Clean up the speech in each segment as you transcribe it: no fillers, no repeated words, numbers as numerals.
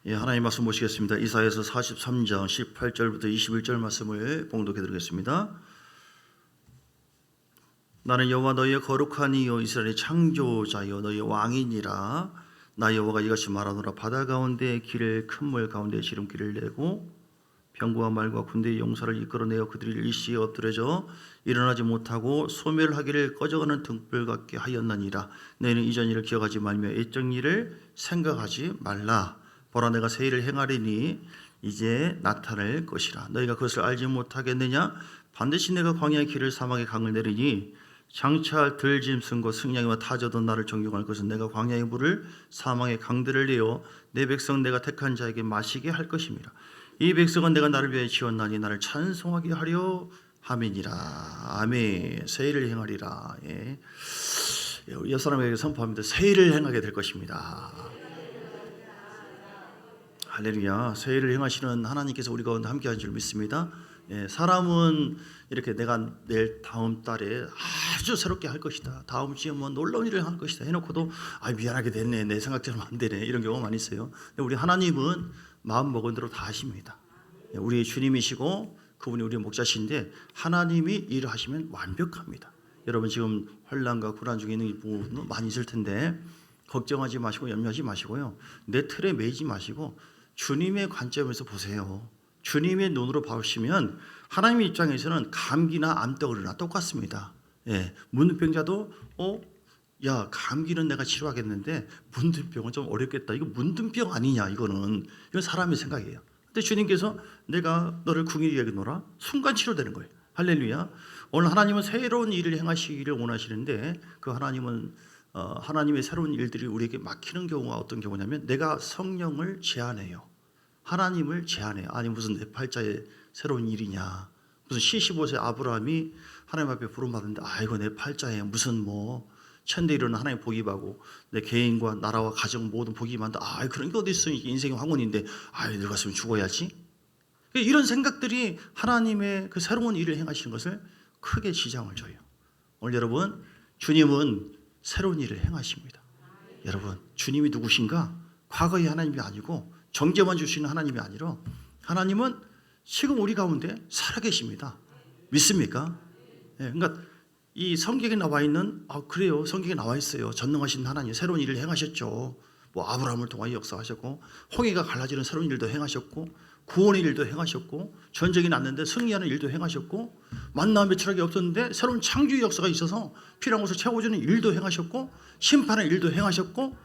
예, 하나님 말씀 보시겠습니다. 이사야서 43장 18절부터 21절 말씀을 봉독해 드리겠습니다. 나는 여호와 너희의 거룩한 이요 이스라엘의 창조자여 너희의 왕이니라. 나 여호와가 이같이 말하노라. 바다 가운데 길을 큰 물 가운데 지름길을 내고 병거와 말과 군대의 용사를 이끌어내어 그들이 일시에 엎드려져 일어나지 못하고 소멸하기를 꺼져가는 등불 같게 하였나니라. 너희는 이전 일을 기억하지 말며 애적 일을 생각하지 말라. 보라 내가 새 일을 행하리니 이제 나타날 것이라. 너희가 그것을 알지 못하겠느냐? 반드시 내가 광야의 길을 사막의 강을 내리니 장차 들짐승과 승냥이와 타저도 나를 존경할 것은 내가 광야의 물을 사막의 강들을 내어 내 백성 내가 택한 자에게 마시게 할 것입니다. 이 백성은 내가 나를 위하여 지었나니 나를 찬송하게 하려 함이니라. 아멘. 새 일을 행하리라. 예. 옆 사람에게 선포합니다. 새 일을 행하게 될 것입니다. 할렐루야. 새 일을 행하시는 하나님께서 우리 가운데 함께한 줄 믿습니다. 예, 사람은 이렇게 내가 내일 다음 달에 아주 새롭게 할 것이다, 다음 주에 뭐 놀라운 일을 할 것이다 해놓고도 미안하게 됐네, 내 생각대로 안 되네, 이런 경우가 많이 있어요. 근데 우리 하나님은 마음 먹은 대로 다 하십니다. 예, 우리 주님이시고 그분이 우리 목자신데 하나님이 일을 하시면 완벽합니다. 여러분 지금 환난과 고난 중에 있는 부분도 많이 있을 텐데 걱정하지 마시고 염려하지 마시고요, 내 틀에 매이지 마시고 주님의 관점에서 보세요. 주님의 눈으로 보시면 하나님의 입장에서는 감기나 암덩어리나 똑같습니다. 예, 문둥병자도 야 감기는 내가 치료하겠는데 문둥병은 좀 어렵겠다. 이거 문둥병 아니냐, 이건 사람의 생각이에요. 근데 주님께서 내가 너를 궁일이 여기노라, 순간 치료되는 거예요. 할렐루야. 오늘 하나님은 새로운 일을 행하시기를 원하시는데 그 하나님은 하나님의 새로운 일들이 우리에게 막히는 경우가 어떤 경우냐면 내가 성령을 제한해요. 하나님을 제한해요. 아니 무슨 내 팔자에 새로운 일이냐, 무슨 75세 아브라함이 하나님 앞에 부름받는데 이거 내 팔자에 무슨 뭐 천대일은 하나님 복이 받고 내 개인과 나라와 가정 모든 복이 많다, 그런 게 어디 있어, 인생의 황혼인데 늙었으면 죽어야지. 이런 생각들이 하나님의 그 새로운 일을 행하시는 것을 크게 지장을 줘요. 오늘 여러분, 주님은 새로운 일을 행하십니다. 여러분, 주님이 누구신가? 과거의 하나님이 아니고 정죄만 주시는 하나님이 아니라 하나님은 지금 우리 가운데 살아계십니다. 믿습니까? 예, 그러니까 이 성경에 나와 있는 그래요, 성경에 나와 있어요. 전능하신 하나님 새로운 일을 행하셨죠. 뭐 아브라함을 통하여 역사하셨고 홍해가 갈라지는 새로운 일도 행하셨고 구원의 일도 행하셨고 전쟁이 났는데 승리하는 일도 행하셨고 만나 매출하기 없었는데 새로운 창조의 역사가 있어서 필요한 것을 채워주는 일도 행하셨고 심판의 일도 행하셨고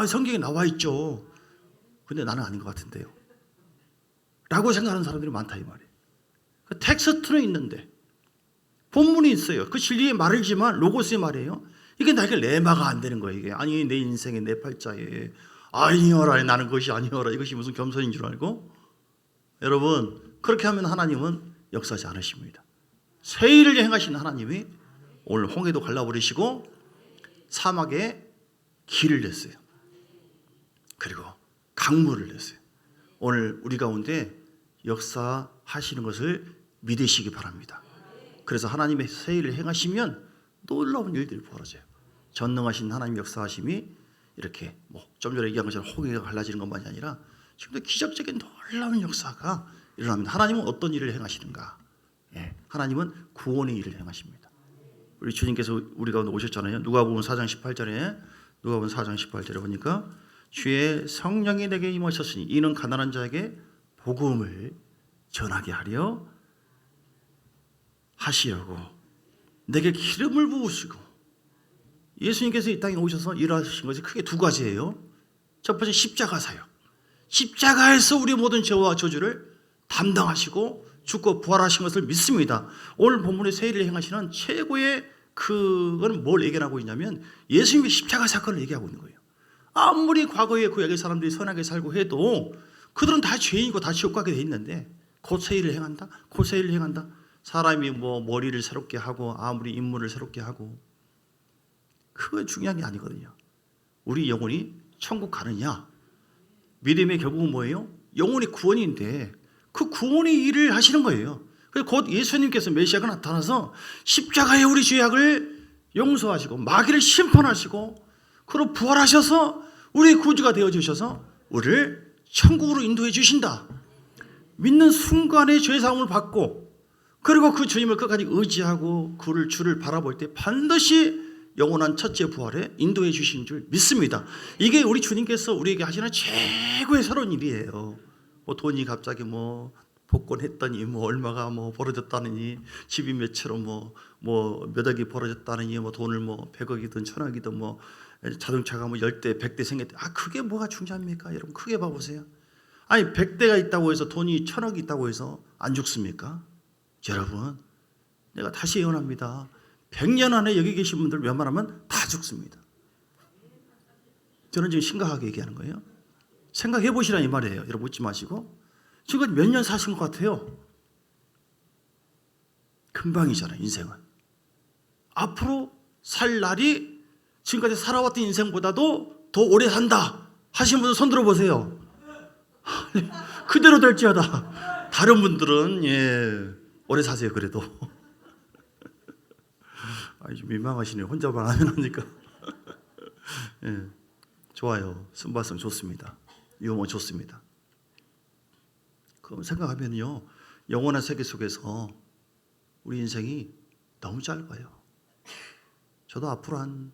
성경에 나와 있죠. 근데 나는 아닌 것 같은데요 라고 생각하는 사람들이 많다 이 말이에요. 그 텍스트는 있는데 본문이 있어요. 그 진리의 말이지만 로고스의 말이에요. 이게 나에게 레마가 안 되는 거예요. 이게 아니 내 인생에 내 팔자에 아니어라, 나는 그것이 아니어라, 이것이 무슨 겸손인 줄 알고. 여러분 그렇게 하면 하나님은 역사하지 않으십니다. 새 일을 행하신 하나님이 오늘 홍해도 갈라버리시고 사막에 길을 냈어요. 그리고 강물을 냈어요. 오늘 우리 가운데 역사하시는 것을 믿으시기 바랍니다. 그래서 하나님의 새 일을 행하시면 놀라운 일들이 벌어져요. 전능하신 하나님 역사하심이 이렇게 좀 전에 얘기한 것처럼 홍해가 갈라지는 것만이 아니라 지금도 기적적인 놀라운 역사가 일어납니다. 하나님은 어떤 일을 행하시는가? 예, 하나님은 구원의 일을 행하십니다. 우리 주님께서 우리 가운데 오셨잖아요. 누가복음 4장 18절에 누가복음 4장 18절에 보니까 주의 성령이 내게 임하셨으니 이는 가난한 자에게 복음을 전하게 하려 하시려고 내게 기름을 부으시고. 예수님께서 이 땅에 오셔서 일하신 것이 크게 두 가지예요. 첫 번째 십자가 사역. 십자가에서 우리 모든 죄와 저주를 담당하시고 죽고 부활하신 것을 믿습니다. 오늘 본문의 새 일을 행하시는 최고의 그건 뭘 얘기하고 있냐면 예수님의 십자가 사건을 얘기하고 있는 거예요. 아무리 과거에 구약의 사람들이 선하게 살고 해도 그들은 다 죄인이고 다 지옥 가게 돼 있는데 그 새 일을 행한다? 그 새 일을 행한다? 사람이 머리를 새롭게 하고 아무리 인물을 새롭게 하고 그거 중요한 게 아니거든요. 우리 영혼이 천국 가느냐? 믿음의 결국은 뭐예요? 영혼이 구원인데 그 구원의 일을 하시는 거예요. 그래서 곧 예수님께서 메시아가 나타나서 십자가에 우리 죄악을 용서하시고 마귀를 심판하시고 그로 부활하셔서 우리의 구주가 되어주셔서 우리를 천국으로 인도해 주신다. 믿는 순간에 죄사함을 받고 그리고 그 주님을 끝까지 의지하고 그를 주를 바라볼 때 반드시 영원한 첫째 부활에 인도해 주신 줄 믿습니다. 이게 우리 주님께서 우리에게 하시는 최고의 새로운 일이에요. 뭐 돈이 갑자기 뭐 복권했더니 뭐 얼마가 뭐 벌어졌다느니 집이 몇 채로 뭐 몇 억이 벌어졌다느니 뭐 돈을 뭐 100억이든 1000억이든 뭐 자동차가 뭐 10대 100대 생겼대. 그게 뭐가 중요합니까? 여러분 크게 봐보세요. 아니 100대가 있다고 해서 돈이 1000억이 있다고 해서 안 죽습니까? 여러분 내가 다시 예언합니다. 100년 안에 여기 계신 분들 웬만하면 다 죽습니다. 저는 지금 심각하게 얘기하는 거예요. 생각해 보시라 이 말이에요. 여러분 웃지 마시고. 지금 몇 년 사신 것 같아요? 금방이잖아요. 인생은. 앞으로 살 날이 지금까지 살아왔던 인생보다도 더 오래 산다 하신 분들 손 들어보세요. 그대로 될지어다. 다른 분들은 오래 사세요. 그래도 좀 민망하시네요. 혼자만 하면 하니까. 좋아요. 순발성 좋습니다. 유머 좋습니다. 그럼 생각하면요, 영원한 세계 속에서 우리 인생이 너무 짧아요. 저도 앞으로 한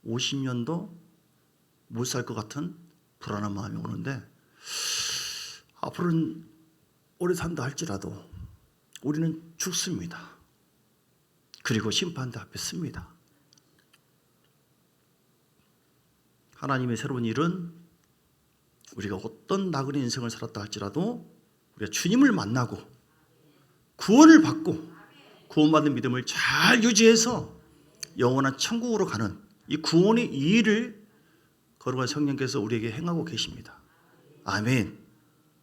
50년도 못 살 것 같은 불안한 마음이 오는데, 앞으로는 오래 산다 할지라도 우리는 죽습니다. 그리고 심판대 앞에 씁니다. 하나님의 새로운 일은 우리가 어떤 나그네 인생을 살았다 할지라도 우리가 주님을 만나고 구원을 받고 구원받는 믿음을 잘 유지해서 영원한 천국으로 가는 이 구원의 이 일을 거룩한 성령께서 우리에게 행하고 계십니다. 아멘.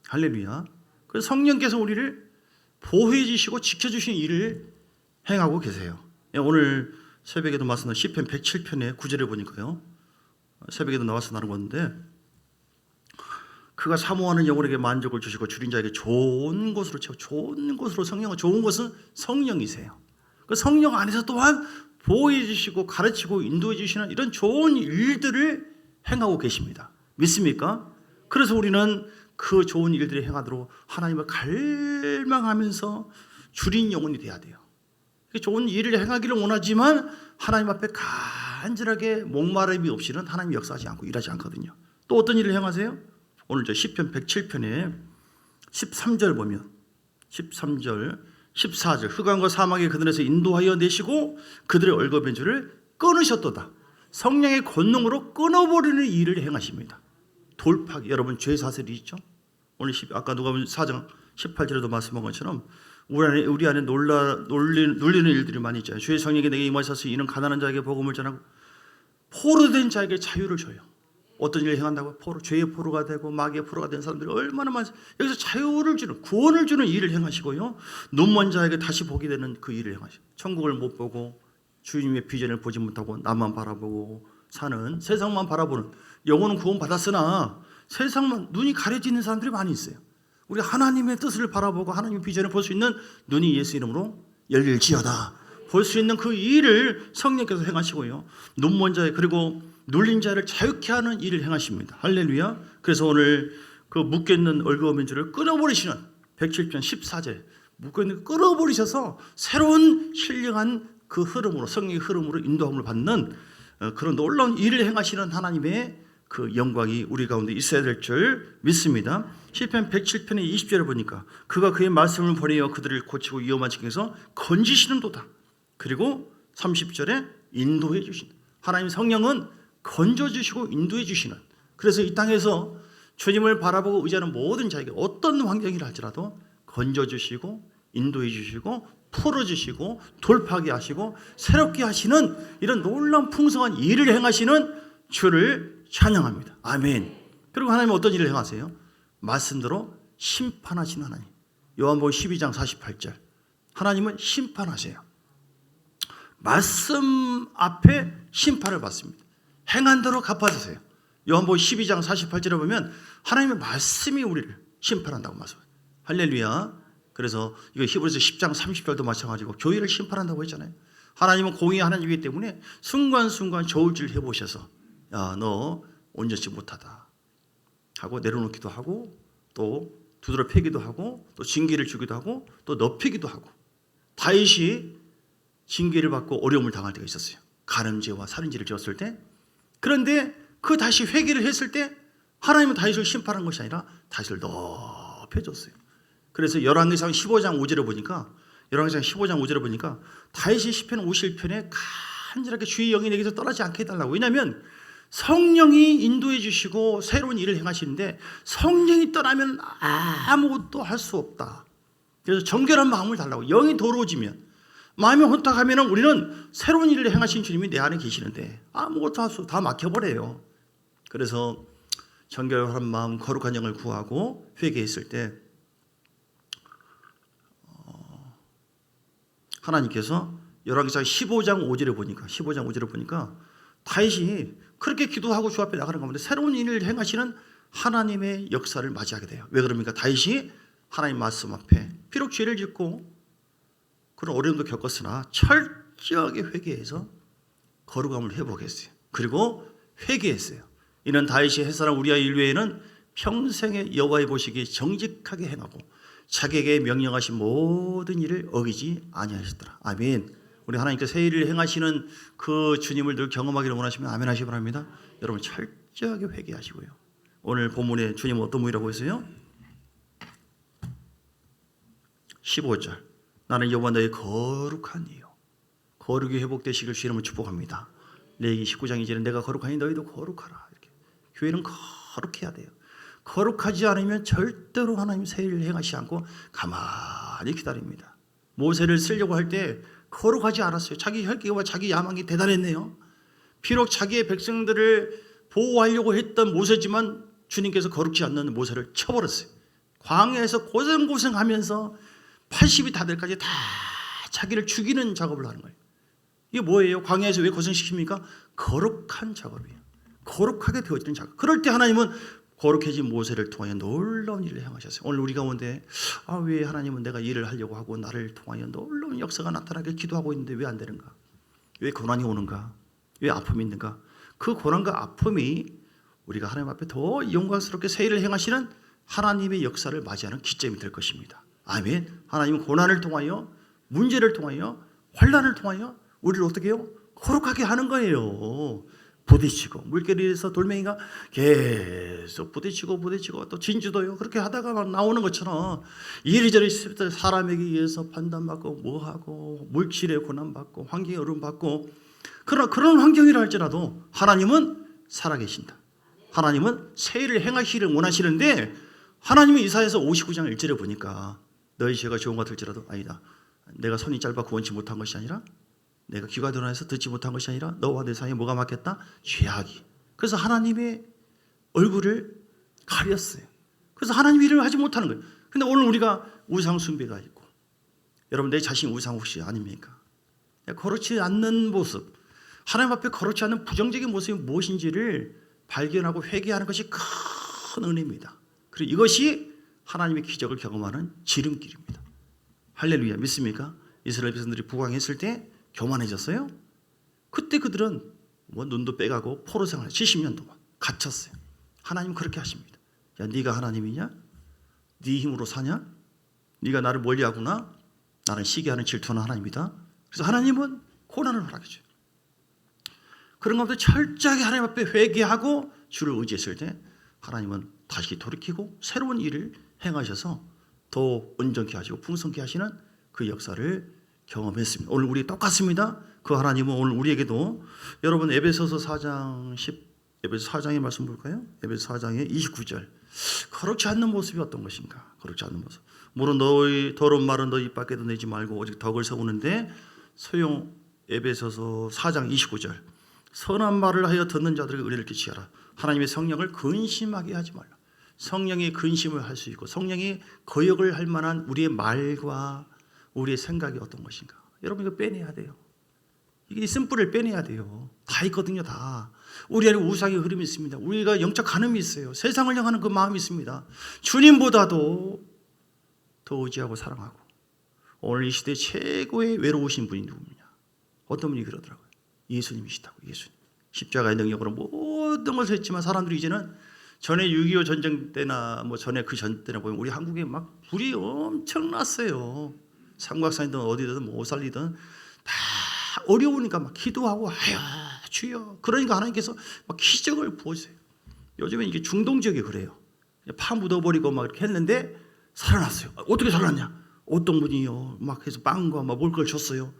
할렐루야. 그래서 성령께서 우리를 보호해 주시고 지켜주시는 일을 행하고 계세요. 오늘 새벽에도 말씀드린 시편 107편의 9절에 보니까요, 새벽에도 나와서 나누었는데, 그가 사모하는 영혼에게 만족을 주시고 줄인 자에게 좋은 곳으로 채워. 좋은 곳으로 성령은, 좋은 것은 성령이세요. 그 성령 안에서 또한 보호해 주시고 가르치고 인도해 주시는 이런 좋은 일들을 행하고 계십니다. 믿습니까? 그래서 우리는 그 좋은 일들을 행하도록 하나님을 갈망하면서 줄인 영혼이 돼야 돼요. 좋은 일을 행하기를 원하지만 하나님 앞에 간절하게 목마름이 없이는 하나님이 역사하지 않고 일하지 않거든요. 또 어떤 일을 행하세요? 오늘 저 시편 107편에 13절 보면 13절 14절 흑암과 사막의 그늘에서 인도하여 내시고 그들의 얼거벤줄을 끊으셨도다. 성령의 권능으로 끊어버리는 일을 행하십니다. 돌파기. 여러분 죄 사슬이 있죠? 오늘 아까 누가복음 4장 18절에도 말씀한 것처럼 우리 안에 놀리는 일들이 많이 있잖아요. 주의 성령이 내게 임하셔서 이는 가난한 자에게 복음을 전하고 포로된 자에게 자유를 줘요. 어떤 일을 행한다고? 죄의 포로가 되고 마귀의 포로가 된 사람들이 얼마나 많아요. 여기서 자유를 주는, 구원을 주는 일을 행하시고요, 눈먼 자에게 다시 보게 되는 그 일을 행하시고, 천국을 못 보고 주님의 비전을 보지 못하고 나만 바라보고 사는, 세상만 바라보는, 영혼은 구원받았으나 세상만 눈이 가려지는 사람들이 많이 있어요. 우리 하나님의 뜻을 바라보고 하나님의 비전을 볼 수 있는 눈이 예수 이름으로 열릴지어다. 볼 수 있는 그 일을 성령께서 행하시고요, 눈먼 자에 그리고 눌린 자를 자유케 하는 일을 행하십니다. 할렐루야. 그래서 오늘 그 묶여있는 얼그어맨줄을 끊어버리시는 107편 14절 묶여있는 끊어버리셔서 새로운 신령한 그 흐름으로, 성령의 흐름으로 인도함을 받는 그런 놀라운 일을 행하시는 하나님의 그 영광이 우리 가운데 있어야 될 줄 믿습니다. 시편 107편의 20절을 보니까 그가 그의 말씀을 보내어 그들을 고치고 위험한 지경에서 건지시는 도다. 그리고 30절에 인도해 주신다. 하나님 성령은 건져주시고 인도해 주시는, 그래서 이 땅에서 주님을 바라보고 의지하는 모든 자에게 어떤 환경이라 할지라도 건져주시고 인도해 주시고 풀어주시고 돌파하게 하시고 새롭게 하시는 이런 놀라운 풍성한 일을 행하시는 주를 찬양합니다. 아멘. 그리고 하나님은 어떤 일을 행하세요? 말씀대로 심판하시는 하나님. 요한복음 12장 48절 하나님은 심판하세요. 말씀 앞에 심판을 받습니다. 행한 대로 갚아주세요. 요한복음 12장 48절에 보면 하나님의 말씀이 우리를 심판한다고 말씀합니다. 할렐루야. 그래서 이거 히브리서 10장 30절도 마찬가지고 교회를 심판한다고 했잖아요. 하나님은 공의의 하나님이기 때문에 순간순간 저울질 해보셔서 야, 너 온전치 못하다. 하고 내려놓기도 하고 또 두드러 패기도 하고 또 징계를 주기도 하고 또 넓히기도 하고 다윗이 징계를 받고 어려움을 당할 때가 있었어요. 간음죄와 살인죄를 지었을 때. 그런데 그 다시 회개를 했을 때 하나님은 다윗을 심판한 것이 아니라 다윗을 높여줬어요. 그래서 열왕기상 15장 5절에 보니까 다윗이 시편 51편에 간절하게 주의 영이 내게서 떠나지 않게 해달라고. 왜냐하면 성령이 인도해 주시고 새로운 일을 행하시는데 성령이 떠나면 아무것도 할 수 없다. 그래서 정결한 마음을 달라고. 영이 더러워지면, 마음이 혼탁하면 우리는 새로운 일을 행하신 주님이 내 안에 계시는데 아무것도 할 수 없어. 다 막혀버려요. 그래서 정결한 마음, 거룩한 영을 구하고 회개했을 때 하나님께서 열왕기상 15장 5절에 보니까 다윗이 그렇게 기도하고 주 앞에 나가는 가운데 새로운 일을 행하시는 하나님의 역사를 맞이하게 돼요. 왜 그럽니까? 다윗이 하나님 말씀 앞에 비록 죄를 짓고 그런 어려움도 겪었으나 철저하게 회개해서 거룩함을 회복했어요. 그리고 회개했어요. 이는 다윗이 햇사람 우리아 일외에는 평생의 여호와의 보시기에 정직하게 행하고 자기에게 명령하신 모든 일을 어기지 아니하셨더라. 아멘. 우리 하나님께서 새 일을 행하시는 그 주님을 늘 경험하기를 원하시면 아멘 하시기 바랍니다. 여러분 철저하게 회개하시고요. 오늘 본문에 주님은 어떤 분이라고 했어요? 15절. 나는 여호와 너의 거룩한 이요 거룩이 회복되시길 주 이름으로 축복합니다. 레위기 19장 2절에 내가 거룩하니 너희도 거룩하라. 이렇게. 교회는 거룩해야 돼요. 거룩하지 않으면 절대로 하나님 새 일을 행하시지 않고 가만히 기다립니다. 모세를 쓰려고 할 때 거룩하지 않았어요. 자기 혈기와 자기 야망이 대단했네요. 비록 자기의 백성들을 보호하려고 했던 모세지만 주님께서 거룩지 않는 모세를 쳐버렸어요. 광야에서 고생하면서 80이 다 될 때까지 다 자기를 죽이는 작업을 하는 거예요. 이게 뭐예요? 광야에서 왜 고생시킵니까? 거룩한 작업이에요. 거룩하게 되어지는 작업. 그럴 때 하나님은 거룩해진 모세를 통하여 놀라운 일을 행하셨어요. 오늘 우리 가운데 왜 하나님은 내가 일을 하려고 하고 나를 통하여 놀라운 역사가 나타나길 기도하고 있는데 왜 안 되는가? 왜 고난이 오는가? 왜 아픔이 있는가? 그 고난과 아픔이 우리가 하나님 앞에 더 영광스럽게 새 일을 행하시는 하나님의 역사를 맞이하는 기점이 될 것입니다. 아멘. 하나님은 고난을 통하여, 문제를 통하여, 환난을 통하여 우리를 어떻게 해요? 거룩하게 하는 거예요. 부딪히고 물결에서 돌멩이가 계속 부딪히고 또 진주도요. 그렇게 하다가 막 나오는 것처럼 이리저리 사람에게 의해서 판단받고 뭐하고 물질에 고난받고 환경에 어려움받고 그런 환경이라 할지라도 하나님은 살아계신다. 하나님은 새 일을 행하시기를 원하시는데 하나님은 이사야서 59장 1절에 보니까 너희 죄가 좋은 것 같을지라도 아니다. 내가 손이 짧아 구원치 못한 것이 아니라 내가 귀가 둔해서 듣지 못한 것이 아니라 너와 내 사이에 뭐가 막혔다? 죄악이. 그래서 하나님의 얼굴을 가렸어요. 그래서 하나님 일을 하지 못하는 거예요. 근데 오늘 우리가 우상 숭배가 있고 여러분 내 자신 우상 혹시 아닙니까? 거룩치 않는 모습, 하나님 앞에 거룩치 않는 부정적인 모습이 무엇인지를 발견하고 회개하는 것이 큰 은혜입니다. 그리고 이것이 하나님의 기적을 경험하는 지름길입니다. 할렐루야. 믿습니까? 이스라엘 백성들이 부강했을 때 교만해졌어요. 그때 그들은 눈도 빼가고 포로 생활을 70년 동안 갇혔어요. 하나님은 그렇게 하십니다. 야, 네가 하나님이냐? 네 힘으로 사냐? 네가 나를 멀리하구나? 나는 시기하는 질투하는 하나님이다. 그래서 하나님은 고난을 허락해줘요. 그런 가운데 철저하게 하나님 앞에 회개하고 주를 의지했을 때 하나님은 다시 돌이키고 새로운 일을 행하셔서 더 온전케 하시고 풍성케 하시는 그 역사를 경험했습니다. 오늘 우리 똑같습니다. 그 하나님은 오늘 우리에게도 여러분 에베소서 4장의 말씀 볼까요? 에베소 4장의 29절. 거룩지 않는 모습이 어떤 것인가? 거룩지 않는 모습. 물론 너희 더러운 말은 너희 입 밖에도 내지 말고 오직 덕을 세우는데 소용. 에베소서 4장 29절. 선한 말을 하여 듣는 자들에게 은혜를 끼치라. 하나님의 성령을 근심하게 하지 말라. 성령이 근심을 할 수 있고 성령이 거역을 할 만한 우리의 말과 우리의 생각이 어떤 것인가. 여러분 이거 빼내야 돼요. 이게 쓴뿌리를 빼내야 돼요. 다 있거든요. 다. 우리 안에 우상의 흐름이 있습니다. 우리가 영적 간음이 있어요. 세상을 향하는 그 마음이 있습니다. 주님보다도 더 의지하고 사랑하고 오늘 이 시대 최고의 외로우신 분이 누구냐. 어떤 분이 그러더라고요. 예수님이시다고. 예수님. 십자가의 능력으로 모든 것을 했지만 사람들이 이제는 전에 6.25 전쟁 때나 뭐 전에 그 전 때나 보면 우리 한국에 막 불이 엄청 났어요. 삼각산이든 어디든 뭐 오살리든 다 어려우니까 막 기도하고 아유 주여. 그러니까 하나님께서 막 기적을 부어주세요. 요즘엔 이게 중동 지역이 그래요. 파 묻어버리고 막 이렇게 했는데 살아났어요. 어떻게 살아났냐? 어떤 분이요 막 해서 빵과 막 먹을 걸 줬어요.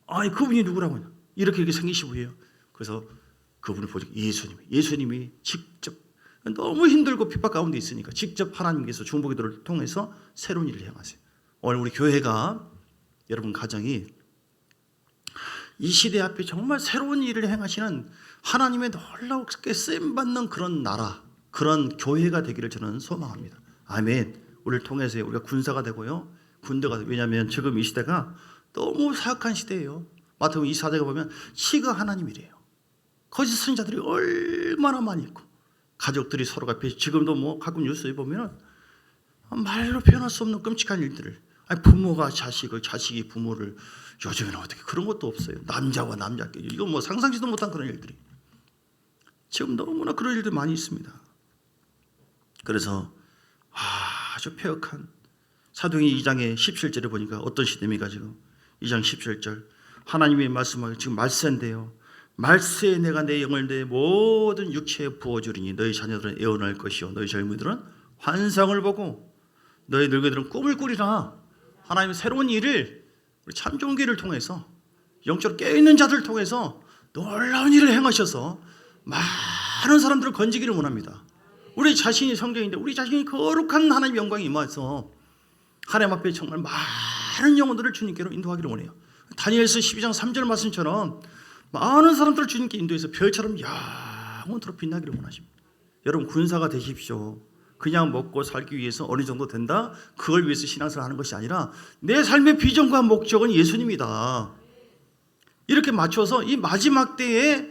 아니 그분이 누구라고 하냐? 이렇게 생기신 분이에요. 그래서 그분을 보죠. 예수님이 직접 너무 힘들고 핍박 가운데 있으니까 직접 하나님께서 중보기도를 통해서 새로운 일을 행하세요. 오늘 우리 교회가 여러분 가정이 이 시대 앞에 정말 새로운 일을 행하시는 하나님의 놀랍게 쓰임받는 그런 나라, 그런 교회가 되기를 저는 소망합니다. 아멘. 우리를 통해서 우리가 군사가 되고요. 군대가 되고. 왜냐하면 지금 이 시대가 너무 사악한 시대예요. 마태복음 24장에 보면 시가 하나님이래요. 거짓 선지자들이 얼마나 많이 있고 가족들이 서로가 지금도 뭐 가끔 뉴스에 보면 말로 표현할 수 없는 끔찍한 일들을 아니 부모가 자식을 자식이 부모를 요즘에는 어떻게 그런 것도 없어요. 남자와 남자끼리 이거 뭐 상상지도 못한 그런 일들이 지금 너무나 그런 일들이 많이 있습니다. 그래서 아주 폐역한 사도행전 2장의 17절에 보니까 어떤 시대입니까? 지금 2장 17절 하나님이 말씀하기 지금 말세인데요. 말세에 내가 내 영을 내 모든 육체에 부어주리니 너희 자녀들은 애원할 것이요 너희 젊은이들은 환상을 보고 너희 늙은이들은 꿈을 꾸리라. 하나님은 새로운 일을 우리 참종기를 통해서 영적으로 깨어있는 자들을 통해서 놀라운 일을 행하셔서 많은 사람들을 건지기를 원합니다. 우리 자신이 성경인데 우리 자신이 거룩한 하나님의 영광이 임해서 하나님 앞에 정말 많은 영혼들을 주님께로 인도하기를 원해요. 다니엘서 12장 3절 말씀처럼 많은 사람들을 주님께 인도해서 별처럼 영원토록 빛나기를 원하십니다. 여러분 군사가 되십시오. 그냥 먹고 살기 위해서 어느 정도 된다? 그걸 위해서 신앙생활을 하는 것이 아니라 내 삶의 비전과 목적은 예수님이다. 이렇게 맞춰서 이 마지막 때에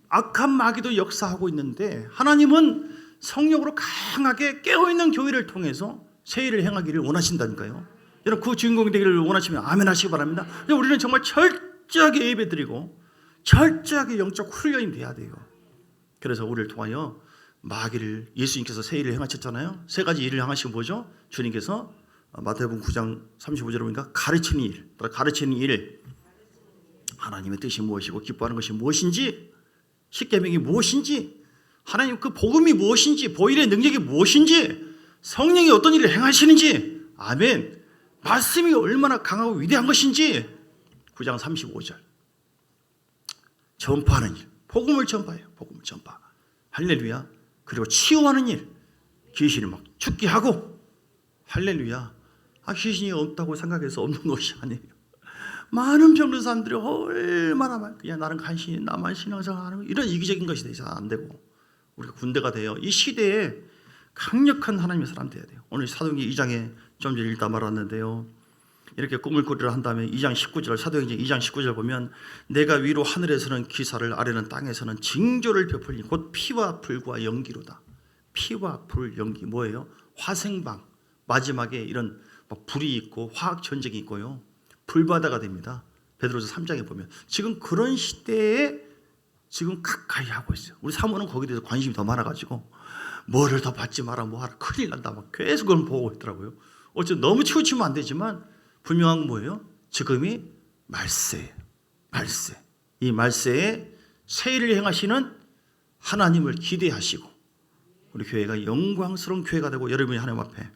악한 마귀도 역사하고 있는데 하나님은 성령으로 강하게 깨어있는 교회를 통해서 새 일을 행하기를 원하신다니까요. 여러분 그 주인공이 되기를 원하시면 아멘 하시기 바랍니다. 우리는 정말 철저하게 예배드리고 철저하게 영적 훈련이 돼야 돼요. 그래서 우리를 통하여 마귀를 예수님께서 새 일을 행하셨잖아요. 세 가지 일을 행하시고 뭐죠? 주님께서 마태복음 9장 35절에 보니까 가르치는 일, 가르치는 일, 하나님의 뜻이 무엇이고 기뻐하는 것이 무엇인지, 십계명이 무엇인지, 하나님 그 복음이 무엇인지, 보일의 능력이 무엇인지, 성령이 어떤 일을 행하시는지, 아멘. 말씀이 얼마나 강하고 위대한 것인지 9장 35절 전파하는 일, 복음을 전파해요. 복음을 전파. 할렐루야. 그리고 치유하는 일, 귀신을 막 죽게 하고, 할렐루야. 귀신이 없다고 생각해서 없는 것이 아니에요. 많은 병든 사람들이 얼마나 많아요. 그냥 나는 간신히 나만 신앙생활 하는 거 이런 이기적인 것이 돼서 안 되고 우리가 군대가 돼요. 이 시대에 강력한 하나님의 사람 돼야 돼요. 오늘 사도행전 2장에 좀 전에 읽다 말았는데요. 이렇게 꿈을 꾸리라 한 다음에 2장 19절 사도행전 2장 19절 보면 내가 위로 하늘에서는 기사를 아래는 땅에서는 징조를 베풀니 곧 피와 불과 연기로다. 피와 불 연기 뭐예요? 화생방 마지막에 이런 불이 있고 화학 전쟁이 있고요. 불바다가 됩니다. 베드로서 3장에 보면 지금 그런 시대에 지금 가까이 하고 있어요. 우리 사모는 거기에 대해서 관심이 더 많아가지고 뭐를 더 받지 마라 뭐하라 큰일 난다 막 계속 그걸 보고 있더라고요. 어쨌든 너무 치우치면 안 되지만 분명한 건 뭐예요? 지금이 말세예요. 말세. 이 말세에 새 일을 행하시는 하나님을 기대하시고 우리 교회가 영광스러운 교회가 되고 여러분이 하나님 앞에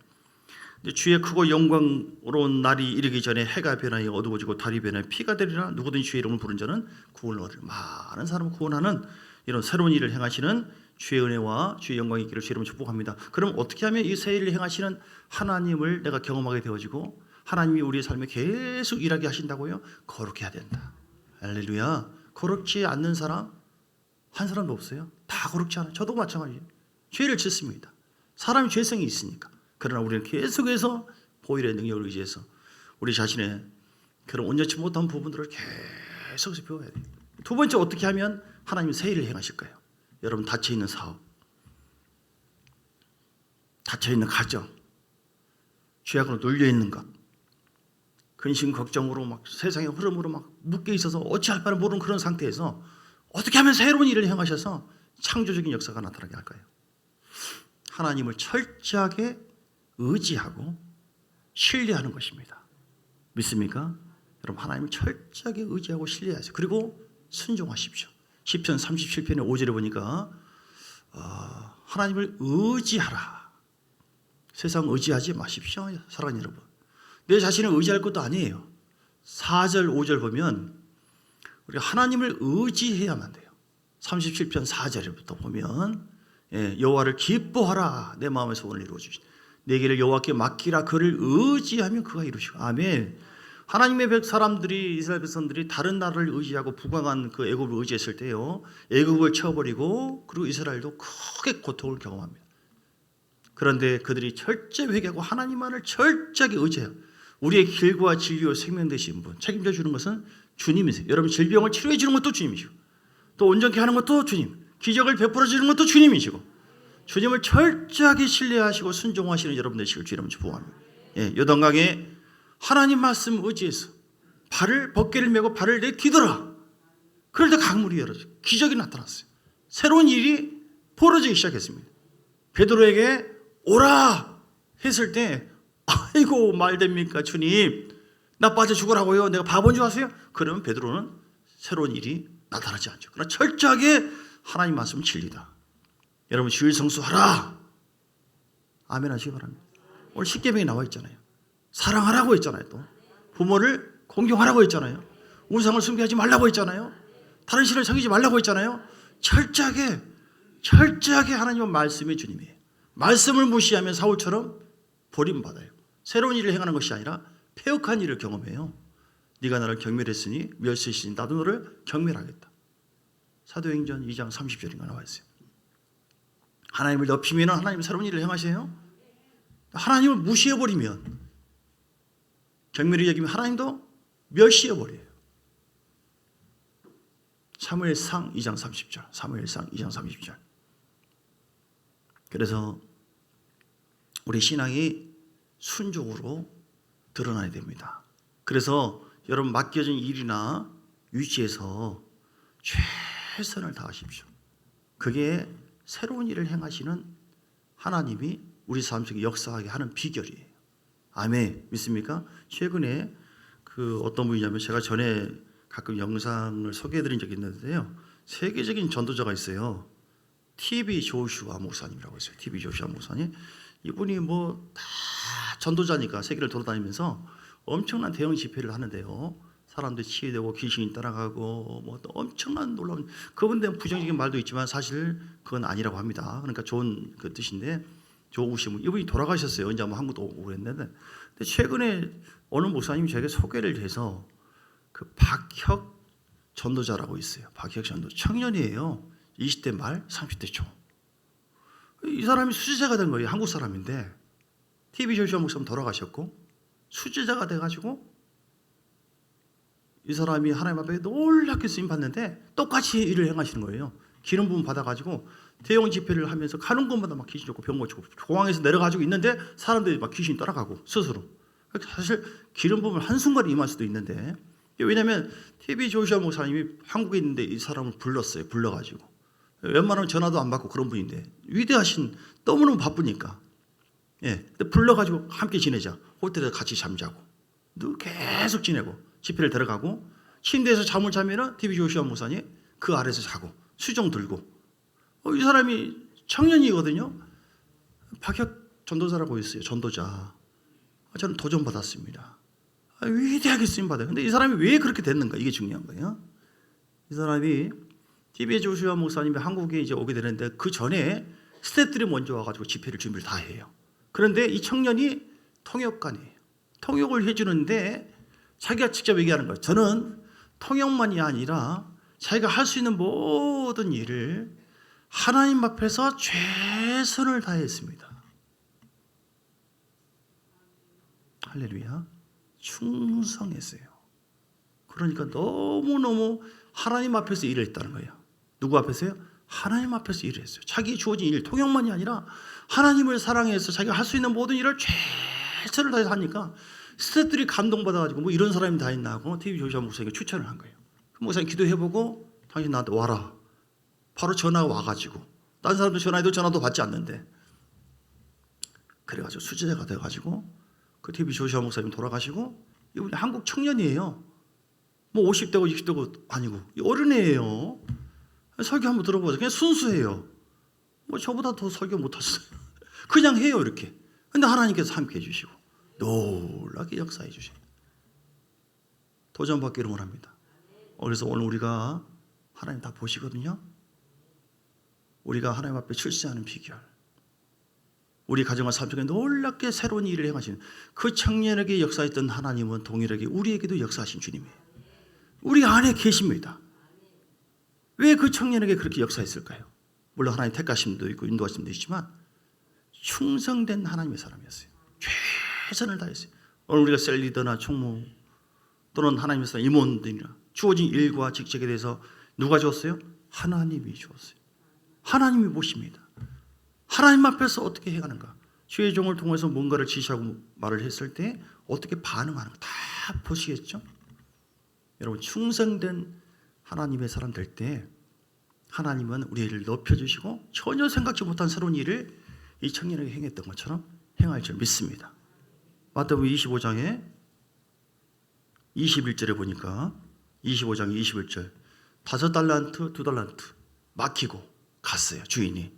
주의 크고 영광스러운 날이 이르기 전에 해가 변하여 어두워지고 달이 변하여 피가 되리라. 누구든지 주의 이름을 부른 자는 구원을 얻으리라. 많은 사람을 구원하는 이런 새로운 일을 행하시는 주의 은혜와 주의 영광이 있기를 주의 이름으로 축복합니다. 그럼 어떻게 하면 이 새 일을 행하시는 하나님을 내가 경험하게 되어지고 하나님이 우리의 삶에 계속 일하게 하신다고요? 거룩해야 된다. 할렐루야. 거룩지 않는 사람 한 사람도 없어요. 다 거룩지 않아요. 저도 마찬가지예요. 죄를 짓습니다. 사람이 죄성이 있으니까. 그러나 우리는 계속해서 보혈의 능력을 의지해서 우리 자신의 그런 온전치 못한 부분들을 계속해서 배워야 돼요. 두 번째 어떻게 하면 하나님이 새 일을 행하실까요? 여러분 닫혀있는 사업, 닫혀있는 가정, 죄악으로 눌려있는 것, 근심 걱정으로 막 세상의 흐름으로 막 묶여 있어서 어찌할 바를 모르는 그런 상태에서 어떻게 하면 새로운 일을 행하셔서 창조적인 역사가 나타나게 할까요? 하나님을 철저하게 의지하고 신뢰하는 것입니다. 믿습니까? 여러분, 하나님을 철저하게 의지하고 신뢰하세요. 그리고 순종하십시오. 시편 37편의 5절에 보니까 하나님을 의지하라. 세상 의지하지 마십시오. 사랑하는 여러분, 내 자신을 의지할 것도 아니에요. 4절 5절 보면 우리 하나님을 의지해야만 돼요. 37편 4절부터 보면 여호와를 기뻐하라. 내 마음의 소원을 이루어주시. 내 길을 여호와께 맡기라. 그를 의지하면 그가 이루시고. 아멘. 하나님의 사람들이, 이스라엘 백성들이 다른 나라를 의지하고 부강한 그 애굽을 의지했을 때요, 애굽을 쳐버리고 그리고 이스라엘도 크게 고통을 경험합니다. 그런데 그들이 철저히 회개하고 하나님만을 철저하게 의지해요. 우리의 길과 진리와 생명 되신 분, 책임져 주는 것은 주님이세요. 여러분, 질병을 치료해 주는 것도 주님이시고, 또 온전케 하는 것도 주님, 기적을 베풀어 주는 것도 주님이시고, 주님을 철저하게 신뢰하시고 순종하시는 여러분 되시길 주님 축복합니다. 요단강에 하나님 말씀 의지해서 벗개를 메고 발을 내디뎌라. 그럴 때 강물이 열어져 기적이 나타났어요. 새로운 일이 벌어지기 시작했습니다. 베드로에게 오라 했을 때, 아이고 말됩니까 주님, 나 빠져 죽으라고요? 내가 바보인 줄 아세요? 그러면 베드로는 새로운 일이 나타나지 않죠. 그러나 철저하게 하나님 말씀은 진리다. 여러분, 주일 성수하라. 아멘 하시기 바랍니다. 오늘 십계명에 나와 있잖아요. 사랑하라고 했잖아요. 또 부모를 공경하라고 했잖아요. 우상을 숭배하지 말라고 했잖아요. 다른 신을 섬기지 말라고 했잖아요. 철저하게 하나님의 말씀이 주님이에요. 말씀을 무시하면 사울처럼 버림받아요. 새로운 일을 행하는 것이 아니라 폐역한 일을 경험해요. 네가 나를 경멸했으니 멸시했으니 나도 너를 경멸하겠다. 사도행전 2장 30절인가 나와 있어요. 하나님을 높이면 하나님 새로운 일을 행하세요. 하나님을 무시해버리면, 경멸이 여기면 하나님도 멸시해버려요. 사무엘상 2장 30절. 사무엘상 2장 30절. 그래서 우리 신앙이 순종으로 드러나야 됩니다. 그래서 여러분, 맡겨진 일이나 위치에서 최선을 다하십시오. 그게 새로운 일을 행하시는 하나님이 우리 삶 속에 역사하게 하는 비결이에요. 아멘. 믿습니까? 최근에 어떤 분이냐면, 제가 전에 가끔 영상을 소개해드린 적이 있는데요, 세계적인 전도자가 있어요. TV 조슈아 목사님이라고 있어요. TV 조슈아 목사님. 이분이 다 전도자니까 세계를 돌아다니면서 엄청난 대형 집회를 하는데요, 사람들이 치유되고 귀신이 따라가고 또 엄청난 놀라운, 그분 대한 부정적인 말도 있지만 사실 그건 아니라고 합니다. 그러니까 좋은 그 뜻인데, 좋으신 분, 이분이 돌아가셨어요. 이제 한국도 오고 그랬는데, 근데 최근에 어느 목사님이 저에게 소개를 해서 박혁 전도자라고 있어요. 박혁 전도 청년이에요. 20대 말 30대 초. 이 사람이 수제자가 된 거예요. 한국 사람인데 TV 조슈아 목사님 돌아가셨고 수제자가 돼가지고 이 사람이 하나님 앞에 놀랍게 쓰임 받는데 똑같이 일을 행하시는 거예요. 기름 부음 받아가지고 대형 집회를 하면서 가는 곳마다 막 귀신 쫓고 병 고치고, 공항에서 내려가지고 있는데 사람들이 막 귀신 따라가고 스스로. 사실 기름 부음을 한순간에 임할 수도 있는데, 왜냐하면 TV 조슈아 목사님이 한국에 있는데 이 사람을 불렀어요. 불러가지고 웬만하면 전화도 안 받고 그런 분인데, 위대하신, 너무너무 바쁘니까 근데 불러가지고 함께 지내자, 호텔에서 같이 잠자고 계속 지내고 집회를 들어가고, 침대에서 잠을 자면은 TV 조슈아 목사님 그 아래에서 자고 수정 들고. 이 사람이 청년이거든요. 박혁 전도자라고 있어요. 전도자. 저는 도전 받았습니다. 위대하게 쓰임 받아요. 근데 이 사람이 왜 그렇게 됐는가, 이게 중요한 거예요. 이 사람이 TV 조슈아 목사님이 한국에 이제 오게 되는데, 그 전에 스태프들이 먼저 와가지고 집회를 준비를 다 해요. 그런데 이 청년이 통역관이에요. 통역을 해주는데 자기가 직접 얘기하는 거예요. 저는 통역만이 아니라 자기가 할 수 있는 모든 일을 하나님 앞에서 최선을 다했습니다. 할렐루야. 충성했어요. 그러니까 너무너무 하나님 앞에서 일을 했다는 거예요. 누구 앞에서요? 하나님 앞에서 일을 했어요. 자기 주어진 일, 통역만이 아니라 하나님을 사랑해서 자기가 할 수 있는 모든 일을 최선을 다해서 하니까 스태프들이 감동받아가지고 이런 사람이 다 있나 하고 TV 조슈아 목사에게 추천을 한 거예요. 그 목사님 기도해보고 당신 나한테 와라. 바로 전화가 와가지고, 다른 사람도 전화해도 전화도 받지 않는데 그래가지고 수제자가 돼가지고 그 TV 조시아 목사님 돌아가시고 이분이 한국 청년이에요. 뭐 50대고 60대고 아니고 어른이에요. 설교 한번 들어보세요. 그냥 순수해요. 뭐 저보다 더 설교 못하셨어요. 그냥 해요 이렇게. 근데 하나님께서 함께 해주시고 놀랍게 역사해 주셔요. 도전받기를 원합니다. 그래서 오늘 우리가 하나님 다 보시거든요. 우리가 하나님 앞에 출세하는 비결, 우리 가정과 삶 속에 놀랍게 새로운 일을 행하시는 그 청년에게 역사했던 하나님은 동일하게 우리에게도 역사하신 주님이에요. 우리 안에 계십니다. 왜 그 청년에게 그렇게 역사했을까요? 물론 하나님 택하심도 있고 인도하심도 있지만 충성된 하나님의 사람이었어요. 최선을 다했어요. 오늘 우리가 셀리더나 총무 또는 하나님의 사람 임원들이나 주어진 일과 직책에 대해서 누가 주었어요? 하나님이 주었어요. 하나님이 보십니다. 하나님 앞에서 어떻게 해가는가, 주의 종을 통해서 뭔가를 지시하고 말을 했을 때 어떻게 반응하는가 다 보시겠죠? 여러분, 충성된 하나님의 사람 될 때 하나님은 우리를 높여주시고 전혀 생각지 못한 새로운 일을 이 청년에게 행했던 것처럼 행할 줄 믿습니다. 마태복음 25장에 21절에 보니까 25장 21절 5달란트 2달란트 맡기고 갔어요. 주인이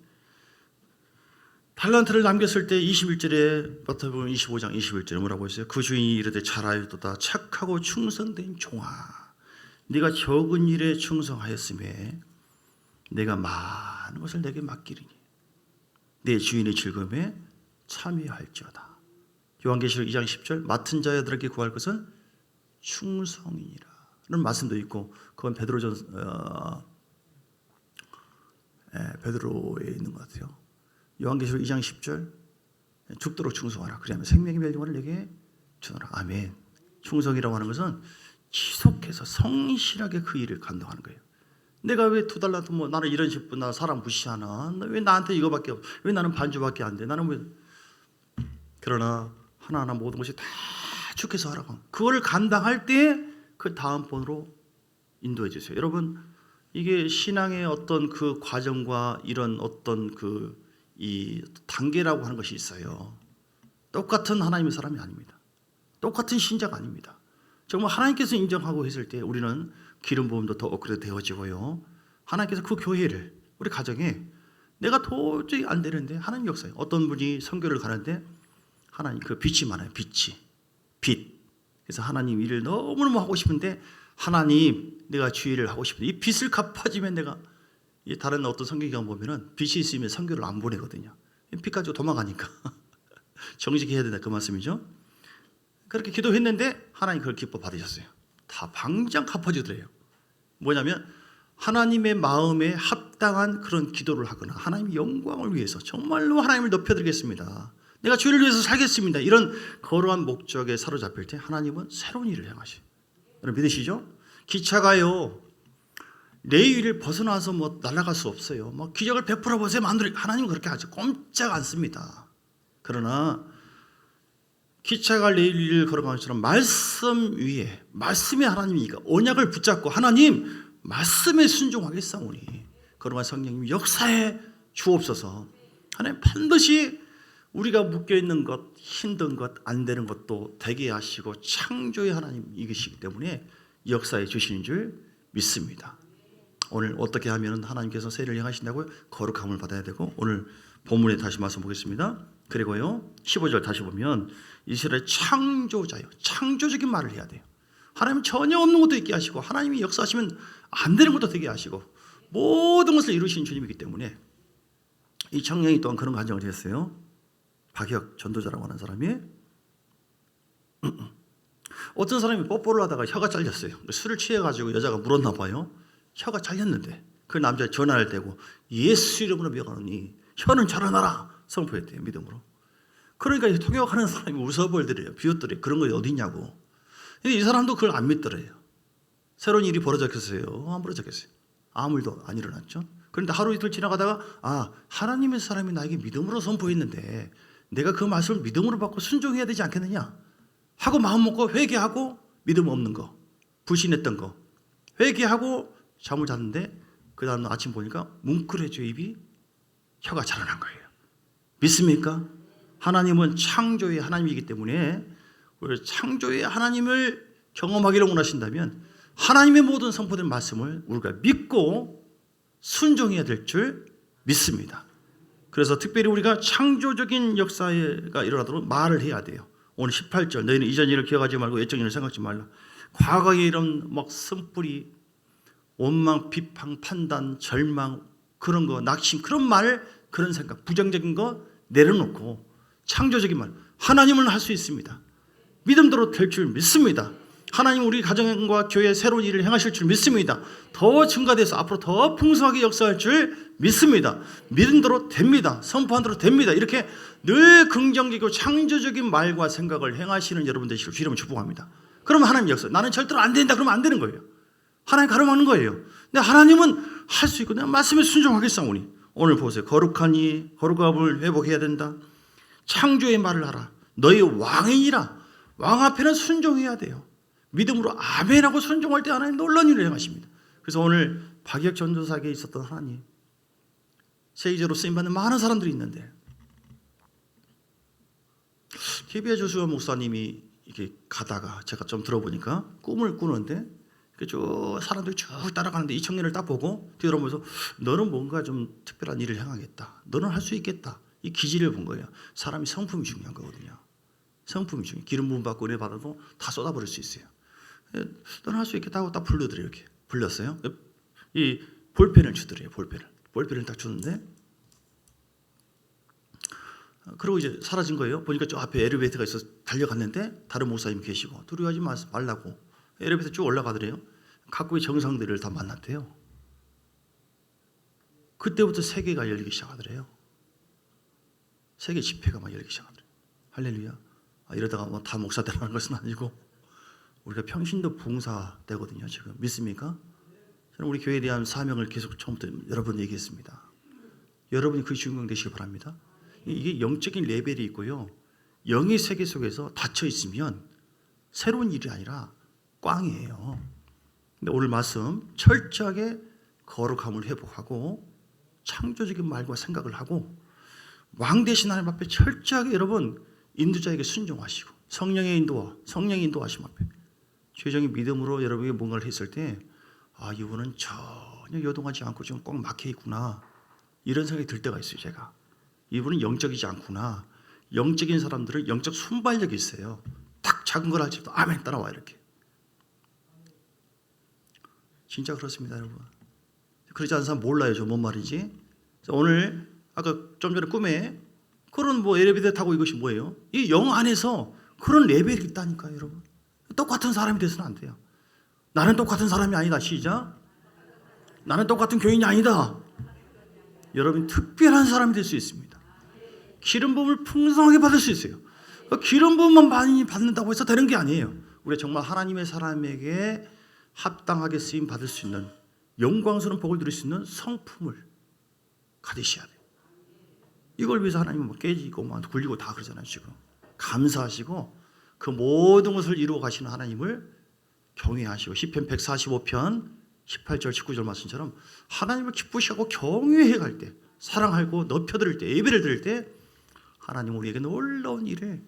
달란트를 남겼을 때 21절에 마태복음 25장 21절에 뭐라고 했어요? 그 주인이 이르되 잘하였도다 착하고 충성된 종아, 네가 적은 일에 충성하였음에 내가 많은 것을 내게 맡기리니 내 주인의 즐거움에 참여할지어다. 요한계시록 2장 10절 맡은 자들에게 구할 것은 충성이니라 는 말씀도 있고, 그건 베드로에 있는 것 같아요. 요한계시록 2장 10절 죽도록 충성하라. 그리하면 생명의 멸류관을 내게 주노라. 아멘. 충성이라고 하는 것은 지속해서 성실하게 그 일을 감당하는 거예요. 내가 왜 2달란트 뭐 나는 이런 식분 나 사람 무시하나? 왜 나한테 이거밖에 없? 왜 나는 반주밖에 안 돼? 나는 왜? 그러나 하나하나 모든 것이 다 축해서 하라고. 그거를 감당할 때 그 다음번으로 인도해 주세요. 여러분, 이게 신앙의 어떤 그 과정과 이런 어떤 이 단계라고 하는 것이 있어요. 똑같은 하나님의 사람이 아닙니다. 똑같은 신자가 아닙니다. 정말 하나님께서 인정하고 했을 때 우리는 기름 부음도 더 업그레이드 되어지고요. 하나님께서 그 교회를 우리 가정에 내가 도저히 안 되는데 하나님 역사에 어떤 분이 선교를 가는데 하나님 그 빛이 많아요. 빛. 그래서 하나님 일을 너무너무 하고 싶은데 하나님 내가 주일을 하고 싶은데 이 빛을 갚아주면 내가, 다른 어떤 선교기관 보면은 빛이 있으면 선교를 안 보내거든요. 빛 가지고 도망가니까 정직해야 된다 그 말씀이죠. 그렇게 기도했는데 하나님 그걸 기뻐 받으셨어요. 다 방장 갚아주더래요. 뭐냐면 하나님의 마음에 합당한 그런 기도를 하거나 하나님의 영광을 위해서 정말로 하나님을 높여드리겠습니다, 내가 주를 위해서 살겠습니다, 이런 거룩한 목적에 사로잡힐 때 하나님은 새로운 일을 행하셔요. 여러분 믿으시죠? 기차가요 레일을 벗어나서 뭐 날아갈 수 없어요. 뭐 기적을 베풀어 보세요 만들어, 하나님은 그렇게 하죠. 꼼짝 않습니다. 그러나 기차가 레일 위를 걸어가는 것처럼 말씀 위에, 말씀의 하나님이니까 언약을 붙잡고 하나님 말씀에 순종하겠사오니 그러한 성령님 역사에 주옵소서. 하나님 반드시 우리가 묶여있는 것, 힘든 것, 안 되는 것도 되게 하시고 창조의 하나님이시기 때문에 역사에 주시는 줄 믿습니다. 오늘 어떻게 하면 하나님께서 세례를 행하신다고요? 거룩함을 받아야 되고, 오늘 본문에 다시 말씀 보겠습니다. 그리고요 15절 다시 보면 이스라엘 창조자요, 창조적인 말을 해야 돼요. 하나님 전혀 없는 것도 있게 하시고 하나님이 역사하시면 안 되는 것도 되게 하시고 모든 것을 이루신 주님이기 때문에 이 청년이 또한 그런 간증을 했어요. 박혁 전도자라고 하는 사람이 어떤 사람이 뽀뽀를 하다가 혀가 잘렸어요. 술을 취해가지고 여자가 물었나 봐요. 혀가 잘렸는데 그 남자가 전화를 대고 예수 이름으로 명하노니 혀는 자라나라 선포했대요. 믿음으로. 그러니까 통역하는 사람이 웃어버리더래요. 비웃더래요. 그런 거 어디 있냐고. 근데 이 사람도 그걸 안 믿더래요. 새로운 일이 벌어졌겠어요? 안 벌어졌겠어요? 아무 일도 안 일어났죠. 그런데 하루 이틀 지나가다가 하나님의 사람이 나에게 믿음으로 선포했는데 내가 그 말씀을 믿음으로 받고 순종해야 되지 않겠느냐 하고 마음 먹고 회개하고, 믿음 없는 거, 불신했던 거 회개하고 잠을 잤는데 그 다음 아침 보니까 뭉클해져 입이, 혀가 자라난 거예요. 믿습니까? 하나님은 창조의 하나님이기 때문에 우리 창조의 하나님을 경험하기를 원하신다면 하나님의 모든 선포된 말씀을 우리가 믿고 순종해야 될 줄 믿습니다. 그래서 특별히 우리가 창조적인 역사가 일어나도록 말을 해야 돼요. 오늘 18절 너희는 이전 일을 기억하지 말고 옛적 일을 생각하지 말라. 과거의 이런 막 쓴뿌리, 원망, 비판, 판단, 절망 그런 거, 낙심 그런 말, 그런 생각, 부정적인 거 내려놓고 창조적인 말, 하나님은 할 수 있습니다. 믿음대로 될 줄 믿습니다. 하나님 우리 가정과 교회에 새로운 일을 행하실 줄 믿습니다. 더 증가돼서 앞으로 더 풍성하게 역사할 줄 믿습니다. 믿음대로 됩니다. 선포한 대로 됩니다. 이렇게 늘 긍정적이고 창조적인 말과 생각을 행하시는 여러분 되시길 주님을 축복합니다. 그러면 하나님 역사, 나는 절대로 안 된다 그러면 안 되는 거예요. 하나님 가름하는 거예요. 근데 하나님은 할 수 있고 내가 말씀에 순종하겠사오니 오늘 보세요. 거룩함을 회복해야 된다. 창조의 말을 하라. 너희 왕이니라. 왕 앞에는 순종해야 돼요. 믿음으로 아멘하고 순종할 때 하나님 놀라운 일을 행하십니다. 그래서 오늘 박역 전도사에게 있었던 하나님, 세계적으로 쓰임받는 많은 사람들이 있는데 KBS 조수아 목사님이 이렇게 가다가 제가 좀 들어보니까 꿈을 꾸는데 쭉 사람들이 쭉 따라가는데 이 청년을 딱 보고 뒤돌아보면서 너는 뭔가 좀 특별한 일을 행하겠다. 너는 할 수 있겠다. 이 기질을 본 거예요. 사람이 성품이 중요한 거거든요. 성품이 중요해요. 기름 부음 받고 은혜 받아도 다 쏟아버릴 수 있어요. 너는 할 수 있겠다 하고 딱 불러드려요. 이렇게 불렀어요. 이 볼펜을 주더래요. 볼펜을 딱 주는데 그리고 이제 사라진 거예요. 보니까 저 앞에 엘리베이터가 있어서 달려갔는데 다른 목사님 계시고 두려워하지 말라고 엘리베이터 쭉 올라가더래요. 각국의 정상들을 다 만났대요. 그때부터 세계가 열리기 시작하더래요. 세계 집회가 막 열리기 시작하더래요. 할렐루야. 이러다가 뭐 다 목사 되라는 것은 아니고 우리가 평신도 봉사 되거든요. 지금 믿습니까? 저는 우리 교회에 대한 사명을 계속 처음부터 여러 번 얘기했습니다. 여러분이 그 주인공 되시길 바랍니다. 이게 영적인 레벨이 있고요. 영의 세계 속에서 닫혀 있으면 새로운 일이 아니라 꽝이에요. 근데 오늘 말씀 철저하게 거룩함을 회복하고 창조적인 말과 생각을 하고 왕 되신 하나님 앞에 철저하게 여러분 인도자에게 순종하시고 성령의 인도와 성령의 인도하심 앞에 최종의 믿음으로 여러분이 뭔가를 했을 때 이분은 전혀 요동하지 않고 지금 꽉 막혀 있구나 이런 생각이 들 때가 있어요. 제가 이분은 영적이지 않구나. 영적인 사람들은 영적 순발력이 있어요. 딱 작은 걸 할지도 아멘 따라와 이렇게. 진짜 그렇습니다, 여러분. 그러지 않은 사람 몰라요. 저 뭔 말인지. 오늘 아까 좀 전에 꿈에 그런 뭐 엘리베이터 타고 이것이 뭐예요? 이 영 안에서 그런 레벨이 있다니까요, 여러분. 똑같은 사람이 돼서는 안 돼요. 나는 똑같은 사람이 아니다. 시작. 나는 똑같은 교인이 아니다. 여러분 특별한 사람이 될 수 있습니다. 기름 부음을 풍성하게 받을 수 있어요. 기름 부음만 많이 받는다고 해서 되는 게 아니에요. 우리 정말 하나님의 사람에게 합당하게 쓰임 받을 수 있는 영광스러운 복을 누릴 수 있는 성품을 가지셔야 돼요. 이걸 위해서 하나님은 뭐 깨지고 막 굴리고 다 그러잖아요. 지금 감사하시고 그 모든 것을 이루어 가시는 하나님을 경외하시고 시편 145편 18절 19절 말씀처럼 하나님을 기쁘시하고 경외해 갈 때 사랑하고 높여드릴 때 예배를 드릴 때 하나님 우리에게 놀라운 일에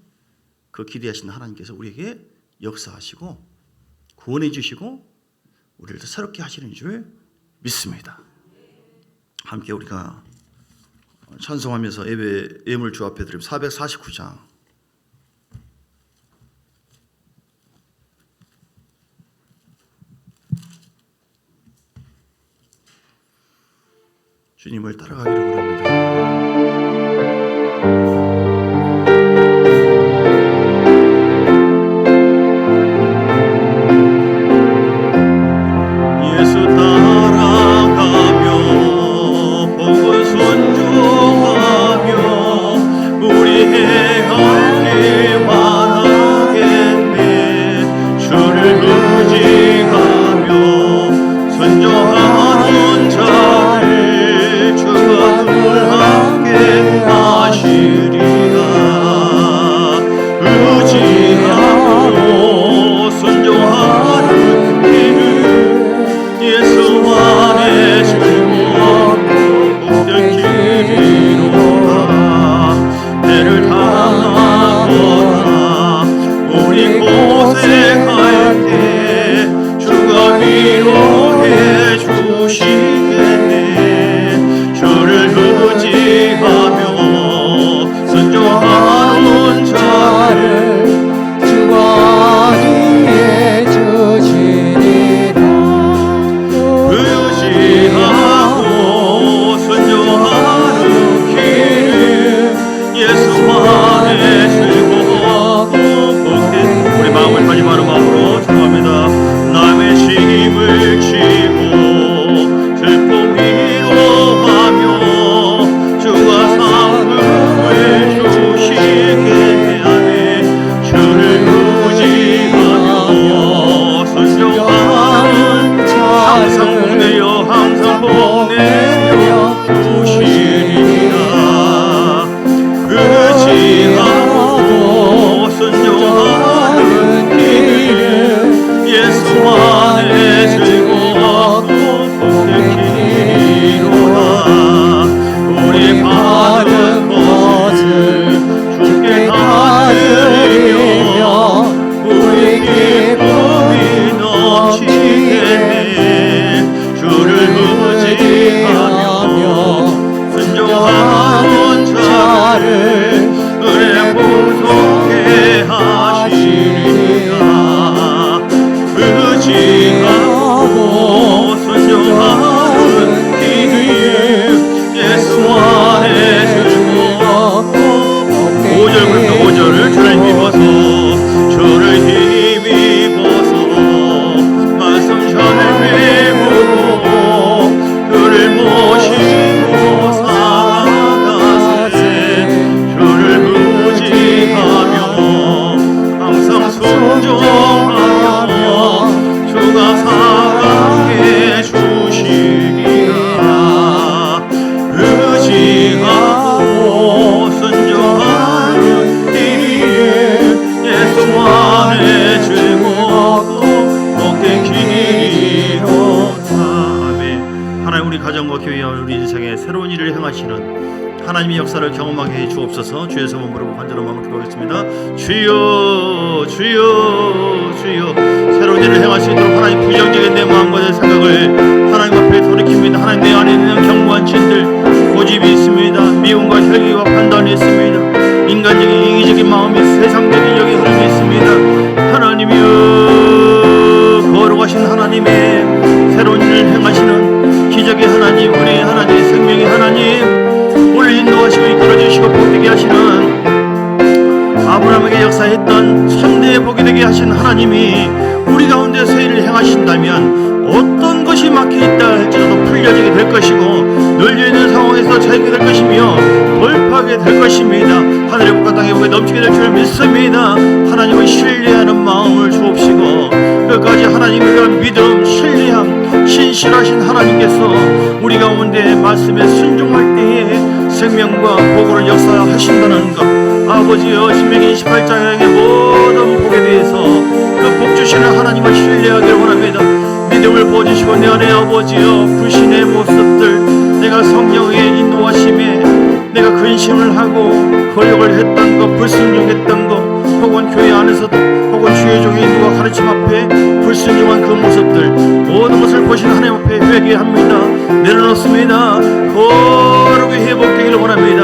그 기대하시는 하나님께서 우리에게 역사하시고 구원해 주시고 우리를 더 새롭게 하시는 줄 믿습니다. 함께 우리가 찬송하면서 예물 주 앞에 드리면 449장 주님을 따라가기를 원합니다. 순종하는 자를 주가 나를 은혜 풍성케 하시리라. 의지하고 순종하는 기름 예수 안에 즐거워. 5절부터 5절을 주를 힘입어서 주를 힘입어서 말씀 잘 배우고 그를 모시고 살아가세. 주를 의지하며 항상 순종하며 주가 사랑해 주시리라. 의지하고 순종하는 이름 예수 안에 즐거워 복된 길이로다. 아멘. 하나님, 우리 가정과 교회와 우리 인생에 새로운 일을 행하시는 하나님의 역사를 경험하게 해 주옵소서. 주의 소문 부르고 간절한 마음으로 기도하겠습니다. 주여 주여 주여. 새로운 일을 행할 수 있도록 하나님 부정적인 내 마음과 내 생각을 하나님 앞에 돌이킵니다. 하나님, 내 안에 있는 견고한 진들 고집이 있습니다. 미움과 혈기와 판단이 있습니다. 인간적인 이기적인 마음이 세상적인 영의 흐름이 있습니다. 하나님이여, 거룩하신 하나님의 새로운 일을 행하시는 기적의 하나님, 우리 하나님, 생명의 하나님, 우리를 인도하시고 이끌어주시고 복되게 하시는 아브라함에게 역사했던 천대의 복이 되게 하신 하나님이 우리 가운데 새 일을 행하신다면 어떤 것이 막혀있다 할지라도 풀려지게 될 것이고 눌려있는 상황에서 자유게 될 것이며 돌파하게 될 것입니다. 하늘의 복과 땅의 복이 넘치게 될 줄 믿습니다. 하나님을 신뢰하는 마음을 주옵시고 끝까지 하나님에 대한 믿음, 신뢰함, 신실하신 하나님께서 우리 가운데 말씀에 순종할 때에 생명과 복으로 역사하신다는 것, 아버지여, 신명기 28장의 모든 복에 대해서 그 복 주시는 하나님을 신뢰하기를 원합니다. 믿음을 부어주시고 내 안에 아버지여 불신의 모습들, 내가 성령의 인도하심에 내가 근심을 하고 거역을 했던 것, 불순종했던 것, 혹은 교회 안에서도 혹은 주의 종의 인도와 가르침 앞에 불순종한 그 모습들, 모든 것을 보시는 하나님 앞에 회개합니다. 내려놓습니다. 거룩히 회복되기를 원합니다.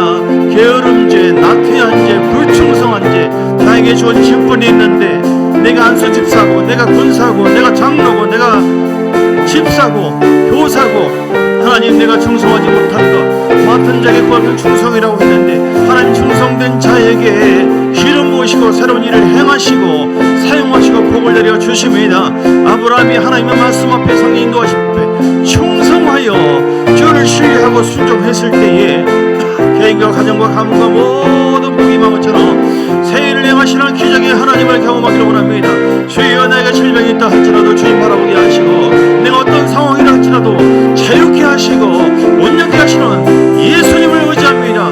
게으름죄, 나태한 죄, 불충성한 죄, 나에게 주어진 신분이 있는데 내가 안수 집사고, 내가 군사고, 내가 장로고, 내가 집사고, 교사고, 하나님 내가 충성하지 못한 것, 맡은 자에게 구하면 충성이라고 했는데 하나님 충성된 자에게 기름 부으시고 새로운 일을 행하시고 사용하시고 복을 내려 주십니다. 아브라함이 하나님의 말씀 앞에 성령 인도하실 때 충성하여 주를 신뢰하고 순종했을 때에 개인과 가정과 가문과 모든 복이 임한 것처럼 새 일을 행하시는 기적의 하나님을 경험하기를 원합니다. 주여, 내가 질병이 있다 할지라도 주님 바라보게 하시고 내가 어떤 상황이라 할지라도 자유케 하시고 온전케 하시는 예수님을 의지합니다.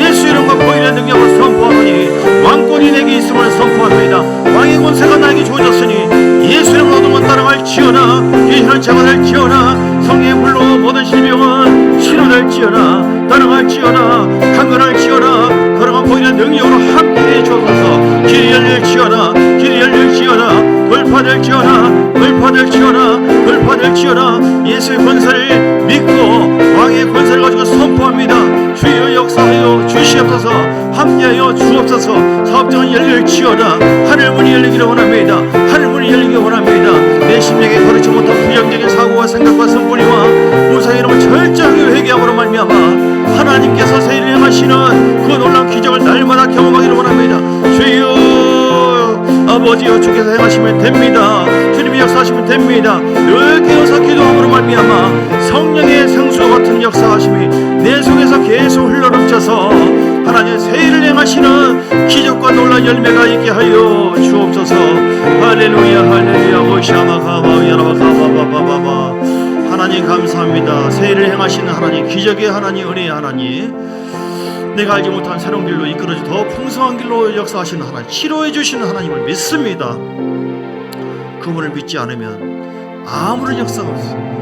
예수 이름과 보이는 능력을 선포하노니 왕권이 내게 있음을 선포합니다. 왕의 권세가 나에게 주어졌으니 예수 이름으로 얻은 것 따라갈지어다. 귀신은 제거될지어다. 성령의 불로 모든 질병은 치료될지어다. 따라갈지어다. 강건할지어다. 걸어가 보이는 능력으로 함께해 주옵소서. 길이 열릴지어다. 길이 열릴지어다. 돌파될지어다. 돌파될지어다. 돌파될지어다. 예수의 권세를 믿고 왕의 권세를 가지고 선포합니다. 주여 역사하여 주시옵소서. 합리하여 주옵소서. 사업장은 열릴지어다. 하늘문이 열리기를 원합니다. 하늘문이 열리기를 원합니다. 내 심령에 거르지 못한 부정적인 사고와 생각과 선분이와 무사의 이름을 철저하게 회개함으로 말미암아 하나님께서 새 일을 행하시는 그 놀라운 기적을 날마다 경험하기를 원합니다. 주여, 아버지여, 주께서 행하시면 됩니다. 주님이 역사하시면 됩니다. 늘 깨어서 기도함으로 말미암아 성령의 생수와 같은 역사하심이 내 속에서 계속 흘러넘쳐서 하나님 새 일을 행하시는 기적과 놀라운 열매가 있게 하여 주옵소서. 할렐루야, 할렐루야. 오샤마가바야라바가바바바바. 하나님 감사합니다. 새 일을 행하시는 하나님, 기적의 하나님, 은혜의 하나님, 내가 알지 못한 새로운 길로 이끌어주 더 풍성한 길로 역사하시는 하나님, 치료해 주시는 하나님을 믿습니다. 그분을 믿지 않으면 아무런 역사가 없습니다.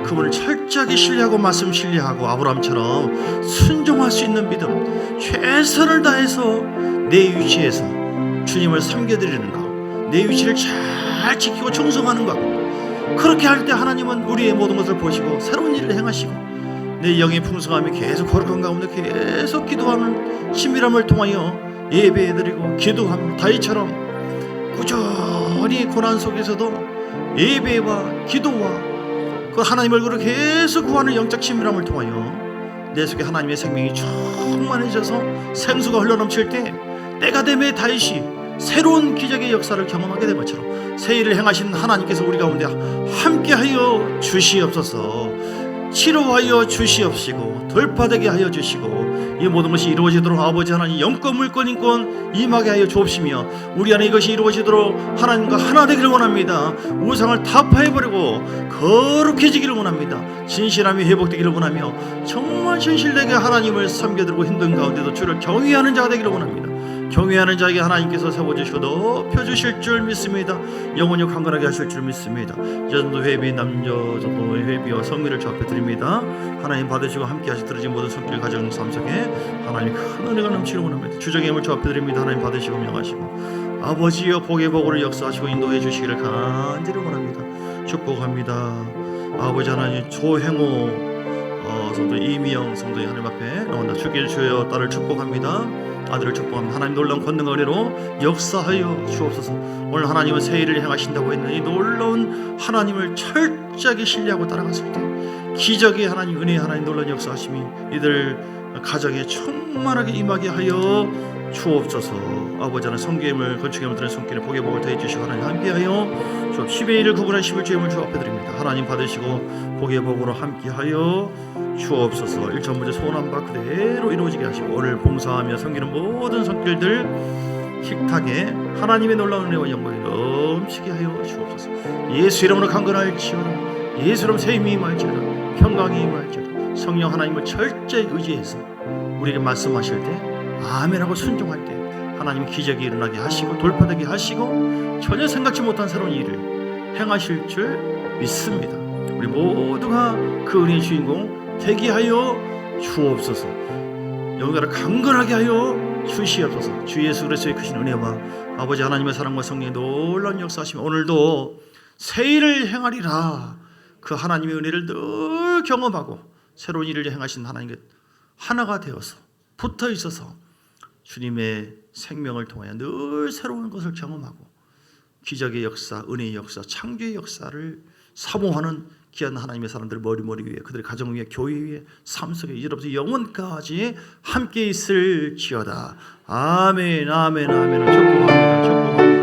그분을 철저하게 신뢰하고 말씀 신뢰하고 아브라함처럼 순종할 수 있는 믿음, 최선을 다해서 내 위치에서 주님을 섬겨드리는 것, 내 위치를 잘 지키고 충성하는 것, 그렇게 할 때 하나님은 우리의 모든 것을 보시고 새로운 일을 행하시고 내 영의 풍성함이 계속 거룩한 가운데 계속 기도하는 친밀함을 통하여 예배드리고 기도하며 다윗처럼 꾸준히 고난 속에서도 예배와 기도와 그 하나님 얼굴을 계속 구하는 영적 친밀함을 통하여 내 속에 하나님의 생명이 충만해져서 생수가 흘러넘칠 때 때가 되매 다윗이 새로운 기적의 역사를 경험하게 된 것처럼 새 일을 행하신 하나님께서 우리 가운데 함께하여 주시옵소서. 치료하여 주시옵시고 돌파되게 하여 주시고 이 모든 것이 이루어지도록 아버지 하나님 영권 물권 인권 임하게 하여 주옵시며 우리 안에 이것이 이루어지도록 하나님과 하나 되기를 원합니다. 우상을 타파해버리고 거룩해지기를 원합니다. 진실함이 회복되기를 원하며 정말 진실되게 하나님을 섬겨드리고 힘든 가운데도 주를 경외하는 자가 되기를 원합니다. 경외하는 자에게 하나님께서 세워주시고 높여주실 줄 믿습니다. 영원히 강건하게 하실 줄 믿습니다. 여전도 회비 남여정도 회비와 성미를 주 앞에 드립니다. 하나님 받으시고 함께 하시 들으신 모든 손길 가정 삶 속에 하나님 큰 은혜가 넘치기를 원합니다. 주정의 힘을 주 앞에 드립니다. 하나님 받으시고 명하시고 아버지여 복의 복으로 역사하시고 인도해 주시기를 간절히 원합니다. 축복합니다. 아버지 하나님 조행호 성도 이미영 성도의 하나님 앞에 나온다. 주길 주여 딸을 축복합니다. 아들을 축복합니다. 하나님 놀라운 권능과 은혜로 역사하여 주옵소서. 오늘 하나님은 새 일을 행하신다고 했는 이 놀라운 하나님을 철저하게 신뢰하고 따라갔을 때 기적의 하나님, 은혜의 하나님 놀라운 역사하심이 이들 가정에 충만하게 임하게 하여 주옵소서. 아버지 하나님 성교임을 건축임을 드리는 손길에 복의 복을 더해 주시고 하나님 함께하여 주 10의 1을 구분한 11주의 힘을 주 앞에 드립니다. 하나님 받으시고 복의 복으로 함께하여 주옵소서. 1천문제 소원한 바 그대로 이루어지게 하시고 오늘 봉사하며 섬기는 모든 손길들 식탁에 하나님의 놀라운 은혜와 영광이 넘치게 하여 주옵소서. 예수 이름으로 강건할지어다. 예수 이름 새 힘이 임할지어다. 평강이 임할지어다. 성령 하나님을 철저히 의지해서 우리에게 말씀하실 때 아멘하고 순종할 때 하나님 기적이 일어나게 하시고 돌파되게 하시고 전혀 생각지 못한 새로운 일을 행하실 줄 믿습니다. 우리 모두가 그 은혜의 주인공 되게 하여 주옵소서. 영광을 강건하게 하여 주시옵소서. 주 예수 그리스도의 크신 은혜와 아버지 하나님의 사랑과 성령의 놀라운 역사하시며 오늘도 새 일을 행하리라. 그 하나님의 은혜를 늘 경험하고 새로운 일을 행하신 하나님께 하나가 되어서 붙어 있어서 주님의 생명을 통하여 늘 새로운 것을 경험하고 기적의 역사, 은혜의 역사, 창조의 역사를 사모하는 귀한 하나님의 사람들 머리 위에 그들의 가정 위에 교회 위에 삶 속에 이제부터 영원까지 함께 있을지어다. 아멘 아멘 아멘. 축복합니다. 축복합니다.